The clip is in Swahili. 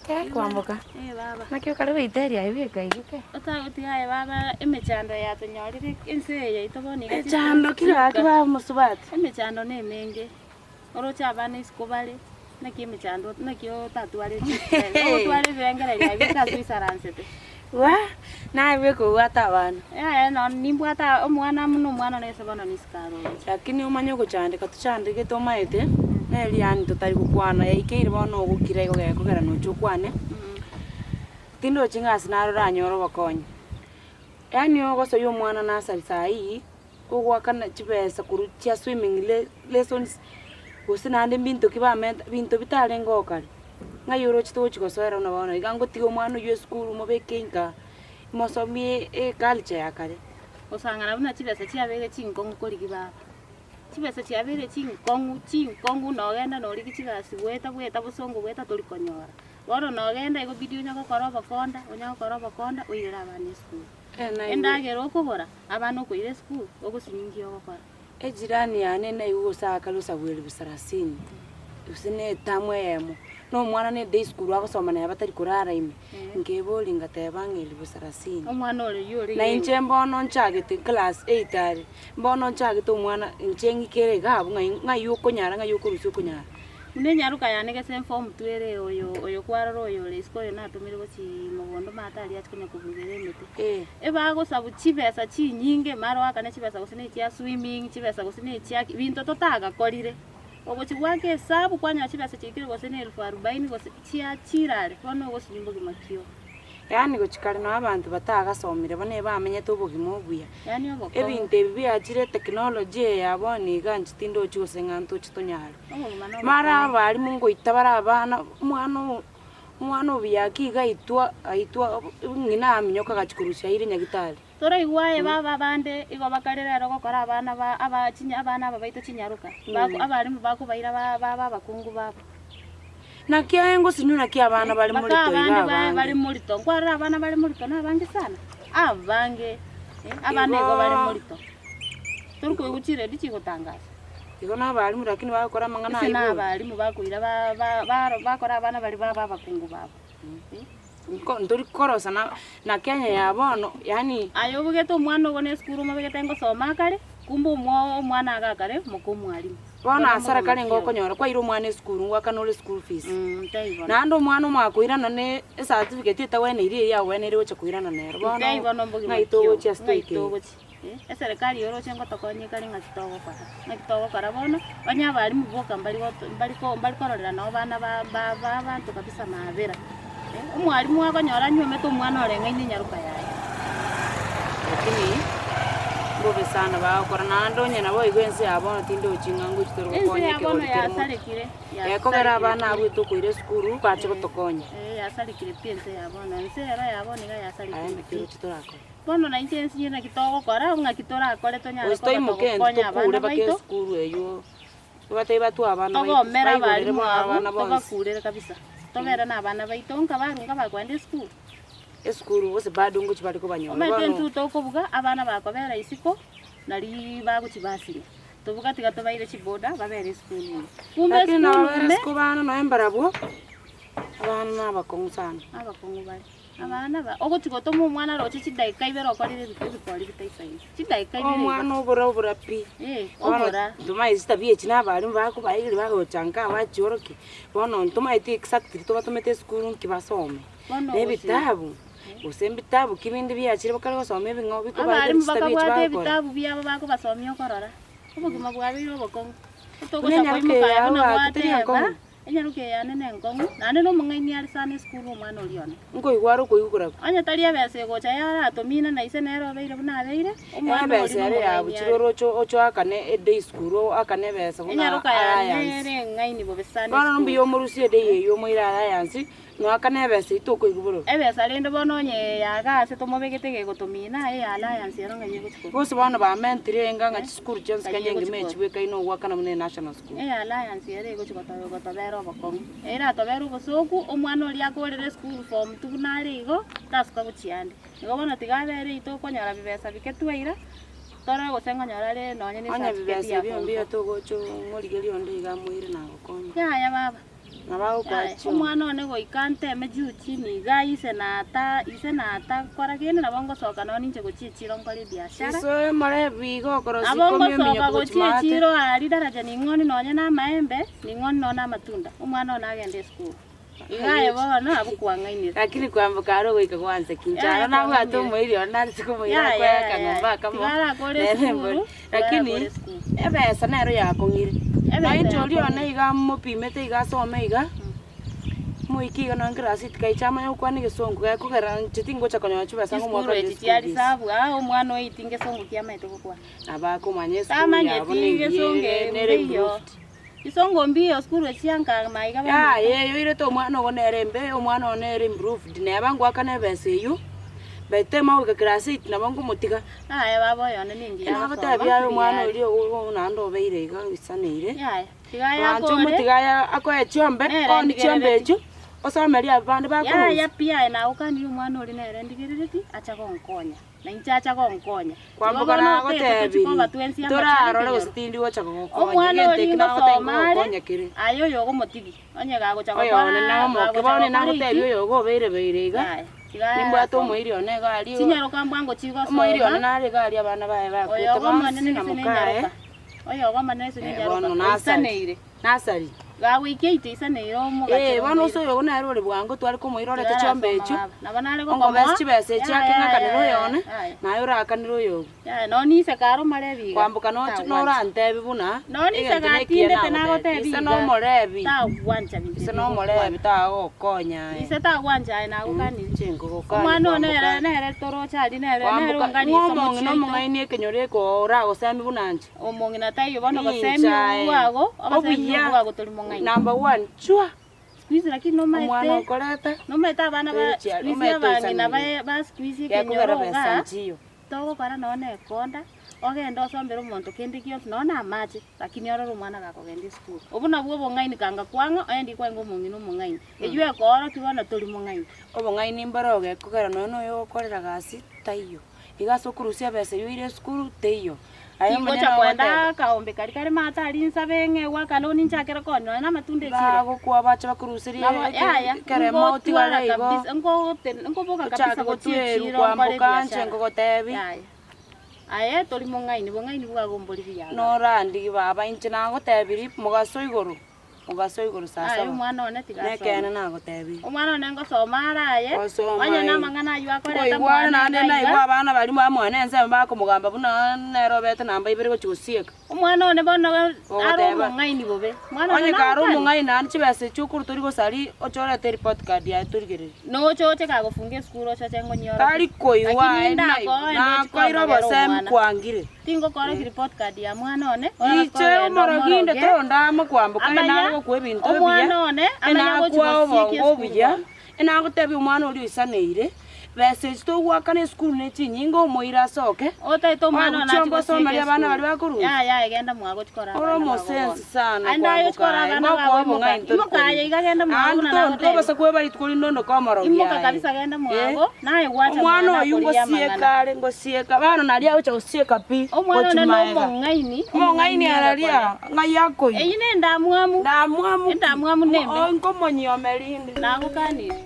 Ke kwamboka. Baba. Nakyo kare witeria ibika igike. Otagutiaye baba emechando yatonyorire ense yaito boni gati. Echando kira kiba musubati. Emechando nemenge. Orocha abana isikobale. Nakyo emechando nakyo tatuare chise. Otware birengere ya bita Switzerland. Wa na ibeko wata abana. No nimbwata omwana muno mwana nese bono nisikaro. Lakini umanyo kuchandika tuchandike tomaete. Neliani tutari kukwana yaikeire bono gukira igo gekogera no chukwane. Tindo chingasi narora nyoro bakonye. Yani ogoso yo mwana nasari sai ugwakana chibesa kurutia swimming lessons usinande bintu kibamenta bintu bitale ngokari ngayoro chitochi gosoera una bona igango tigo mwana yo school mo bekenga mosomi culture yakare osangana buna chibesa chiabere chinkongu kori kibaba chibesa chiabere chinkongu no genda no rigi chibasi bweta busongo bweta tori konyora bono no genda igo video nyako koroba konda oirera abana school endagero okobora abana okoire school ogosiningio ogokora ejirani yane na igo saka lusa bweli busarasini usine tamwemo no mwana ne day school agosoma na batari kurara ime ngeboli ngatebangeli busarasini omwana ole yori na inche mbono nchagete class 8 ari mbono nchagete omwana inchengi kere gabo ngai yokonyara ngai yokurusi okonyara Mune nyaruka yanege sem form tuere oyo kwararo oyo lesko yo natumire gochi mugondo matali atikunya kubugere mete bago sabu chibesa chinyinge maro akane chibesa gosine chia swimming chibesa gosine chia bintu totaga korire ogochi gwake sabu kwanya chibesa chikire gosine 1040 gose chia chirare bono gosinyimbo gimakio yani gochikari no abantu batagasomire bone bamenye tubugimo buya yani oboko ebintu ebi achire technology yaboni ganchi tindo chusenganto chitonyara mara bari mungo itabara abana mwana obiyaki gaitwa ngina aminyoka gachikurusha ire nyagitari tora igwaye baba bande igo bakarera ro gokora abana abana babaito chinyaruka abari bako baira baba bakungu baba na kia engo sinuna kia abana bali muri to iga bali muri to kwara abana bali muri to na bangi sana abange abana igo bali muri to turko iguchire dichi gotangaza igo na bali muri lakini bakora mangana ibo na bali mu bakuira bakora abana bali baba bakungu baba ndori korosa na Kenya ya bono yani ayo bugeto mwana ogone skuru mabegete ngo soma kare kumbu mwana agakare mukumwalimu bona asara kale ngokonyora kwa iro mwana skuru ngwaka no school fees na ndo mwana mwakuirana ne certificate itawene iri ya wene iri ocha kuirana nero bona ngaito ocha stake serikali yoro chengo tokonye kali ngakitogo kara bona banya bali muboka mbali kororera no bana bantu kabisa mabera umwalimu wakonyora nyume to mwana orengaine nyaruka yaye lakini bobe sana bakora nando nyena bo igwense abona tindo chingangu chitoro konye ke bono ya salikire kogera abana abo tukuire skuru bache gotokonye ya salikire piense yabona nse era yabona ga ya salikire ayenda kiro chitorako bono na inche nyena kitogo kora unga kitora akore to nyara ko konya abana baito skuru eyo bateba tu abana baito mera bali mo abana bakure kabisa tobera na abana baito unga barunga bakwende skuru eskuru bose bado ngo chibali ko banyoma bano tuto kuvuga abana bakobera isiko nali baguchibasire tuvuga tigato baire chiboda babere skulu kumbe skulu bana no embarabo abana nabakongu sana abakongu bali abana ba ogotigo to mwana ro chichidai kaibero korire bikori bitaisaini chidai kaibero mwana obura pi obura tumai zitabie china bali bako baigiri bagochanga bachoroki bono tumai ti exactly to batomete skulu kibasome nebitabu usembitabu kibindi byachire bakari basome bingo biko bari bakabwate bitabu byabo bako basomyo korora ubugima bwabiro bokongo togocha koimuka na bwate enyaruke yane nengongu nane no mungaini ari sana skulu mwana olione ngo igwaro kuigura anya talia bese gocha yara tomina na ise nero beire buna beire omwana bese ari yabu chiroro ocho akane day skulu akane bese buna enyaruka yane ngaini bo besane bana no biyo murusie day yo moira yansi no akane bese itoko iguburo ebese alinde bononye yagase tomobegete gegotomina alliance yero ngaye gutiko bose bana ba mentire nganga skulu chance kanyenge mechi weka ino wakana mune national school alliance yero gotobero bokongo era tobero bosoku omwana oli akorere school form tunare igo tasuka guchiande igo bona tigabere itokonyara bibesa biketwaira tora gosenga nyarare nonye ni certificate bibesa byo to gocho ngorigeri onde igamuire na gokonyo ya baba Nabao kwacho. Umwana one goikante meju chini ga ise na ata kora gene nabongo soka no ninje gochichiro ngori biashara. So mare bigo korosi komyo minyo gochichiro ali daraja ni ngoni nonye na maembe ni ngoni nona matunda. Umwana ona agende school. Igaye bono abukwang'ainire. Lakini kwambuka aro goika kwanza kinjara na bwato mwirio na siku mwira kwa kangomba kama. Lakini ebesa nero yakongire. Naitoli ona iga mupimete iga some iga. Muikiga no ngrasi tikaichama yo kwani gesongo ga kugera chitingo cha konyo chubesa ngo mwaka eti sabu umwana oitinge songo kiamaite gukwa. Abako manyesu. Tamanye tinge songe neriyo. Isongo mbio skuru echianga maiga ba. Yo ire to mwana go nerembe omwana onere improved ne bangu akane bese yu. Bete mau ka krasi na bangu mutiga. Babo yone ningi ya. Na bata bya omwana uri unando beire ga bisanire. Tigaya ko. Mutiga ako echombe on chombe echu. Osameria abandi bakuru. Ya pia na ukani umwana uri nere ndigiriti acha gonkonya. Na inchacha gonkonya. Kwambuka na gotebi. Turarore gusitindi wacha gonkonya. Ngente kina gotebi kiri. Ayo yogo motigi. Onye ga gocha gonkonya. Oyo na moke bone na gotebi yo go beire iga. Nimba to moiri one gali. Sinyaro kambwango chigo so. Moiri one na gali abana bae ba. Oyo go manene sinyaruka. Oyo go manene sinyaruka. Nasaneire. Nasari. Gawe ikeite isanero mo gacho. Bano so yo na rore bwango twari ko moirore te chombe echu. Na banale go ngo besi bese chake ngakaniro yone. Na yo rakaniro yo. No ni se karo marebi. Kwambuka no rantebi buna. No ni se gatinde te na gotebi. Isa no morebi. Ta wancha bi. Isa no morebi ta gokonya. Isa ta wancha na gukani chengo gokani. Mwana nere toro chali nere ngani so mo no ngaini kenyore ko ra go sami bunanchi. Omongi na tayo bano go sami wago. Wago tuli Number 1 chua. Squeeze lakini no maite. Mwana ukoleta. No maite bana ba squeeze abangi na ba squeeze kenyoroga. Togo para none konda. Ogenda osombera omonto kende kionse nona amache lakini ororo mwana gako gende school. Obuna bwo bongaini kanga kwanga endi kwango mongino mongaini. Ejwe koro kibona toli mongaini. Obongaini mboroge kugera nono yo korera gasi taiyo. Igaso kurusia bese yo ire school teiyo. Ayo cha kwenda kaombe kari mata ali nsabenge wakalo ninchakera kono na matunde chiro. Bago kwa bacha bakurusiria kare mauti wala igo. Ngo boka kabisa gotiru kwa mbukanje ngo gotebi. Aye toli mongaini buga gombori biya. No randi baba inchina gotebiri mugaso iguru. Mugaso iguru sasa. Ayo mwana one tigaso. Nekene na gotebi. Omwana one ngo somara aye. Anya na mangana yu akoreta mwana. Wana na igwa abana bali mu amone nse mbako mugamba buna nero bete namba ibere gochusieka. Omwana one bono aro mongaini bobe. Mwana one karo mongaini ani chibese chukuru turi gosari ochorete report card ya turigere. No choche kago funge school ocho chengo nyoro. Tari koiwa na koiro bosem kwangire. Tingo koro report card ya mwana one. Iche moroginde to ndamo kwambuka na ko ebintu bya. Omwana one amanya gochibasikia bya. Ena gotebi omwana uri isaneire. Bese to wakane school ne chinyingo moira soke. Otaito mwana na chombo somalia bana bali bakuru. Ya egenda mwago chikora. Oro mosense sana. Anda yo chikora bana babo mongaini. Imoka igagenda mwago na. Anto to basa kwe bali tukuli ndondo kamaro. Imoka kabisa genda mwago. Naye wacha mwana oyungo sieka ngo sieka bana nalia ucha usieka pi. Omwana no mongaini. Mongaini aralia ngai yako. Eyine ndamwamu. Ndamwamu. Ndamwamu nembe. Onko monyo melinde. Nago kanire.